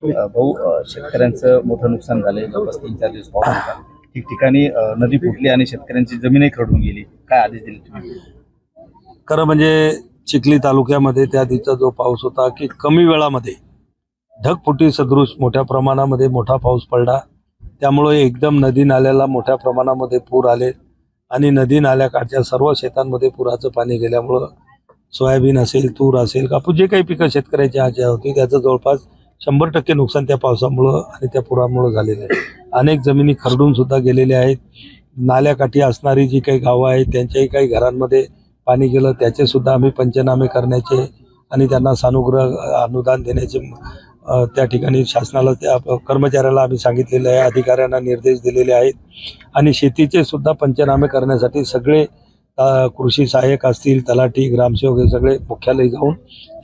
भाऊ, शेतकऱ्यांचं मोठं नुकसान झालंय. जवळपास 3-4 दिवस पाऊस होता. ठिकठिकाणी नदी फुटली आणि शेतकऱ्यांची जमीनही खरडून गेली. काय आदेश दिले तुम्ही? खरं म्हणजे चिखली तालुक्यामध्ये त्या दिवसा जो पाऊस होता की कमी वेळामध्ये ढगफुटी सदृश मोठ्या प्रमाणामध्ये मोठा पाऊस पडला, त्यामुळे एकदम नदी नाल्याला मोठ्या प्रमाणामध्ये पूर आले आणि नदी नाल्याकाठच्या सर्व शेतांमध्ये पुराचं पाणी गेल्यामुळं सोयाबीन असेल, तूर असेल, कापूस जे काही पिकं शेतकऱ्याची आज्या होती त्याचं जवळपास 100% नुकसान त्या पावसामुळं आणि त्या पुरामुळं झालेलं आहे. अनेक जमिनी खरडून सुद्धा गेलेल्या आहेत. नाल्याकाठी असणारी जी काही गावं आहेत त्यांच्याही काही घरांमध्ये पाणी गेलं, त्याचे सुद्धा आम्ही पंचनामे करण्याचे आणि त्यांना सानुग्रह अनुदान देण्याचे त्या ठिकाणी शासनाला त्या कर्मचाऱ्याला आम्ही सांगितलेलं आहे, अधिकाऱ्यांना निर्देश दिलेले आहेत आणि शेतीचे सुद्धा पंचनामे करण्यासाठी सगळे कृषी सहाय्यक असतील, तलाठी, ग्रामसेवक हे सगळे मुख्यालयी जाऊन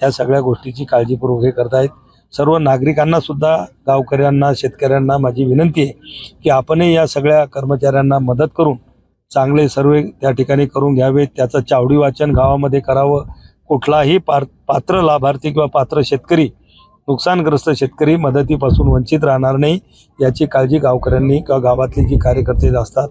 या सगळ्या गोष्टीची काळजीपूर्वक हे करतायत. सर्व नागरिकांना सुद्धा, गावकऱ्यांना, शेतकऱ्यांना माझी विनंती आहे की आपणही या सगळ्या कर्मचाऱ्यांना मदत करून चांगले सर्वे त्या ठिकाणी करून घ्यावेत. त्याचं चावडी वाचन गावामध्ये करावं. कुठलाही पात्र लाभार्थी किंवा पात्र शेतकरी, नुकसानग्रस्त शेतकरी मदतीपासून वंचित राहणार नाही याची काळजी गावकऱ्यांनी किंवा गावातले जी कार्यकर्ते असतात,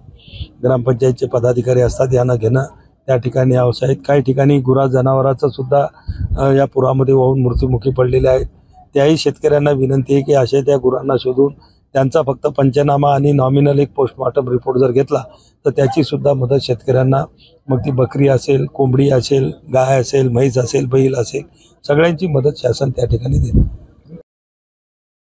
ग्रामपंचायतचे पदाधिकारी असतात यांना घेणं त्या ठिकाणी आवश्यक आहे. काही ठिकाणी गुरा जनावरांचं सुद्धा या पुरामध्ये वाहून मृत्युमुखी पडलेले आहेत. त्याही शेतकऱ्यांना विनंती आहे की अशा त्या गुरांना शोधून त्यांचा फक्त पंचनामा आणि नॉमिनल एक पोस्टमॉर्टम रिपोर्ट जर घेतला तर त्याची सुद्धा मदत शेतकऱ्यांना, मग ती बकरी असेल, कोंबडी असेल, गाय असेल, म्हैस असेल, बैल असेल, सगळ्यांची मदत शासन त्या ठिकाणी देतं.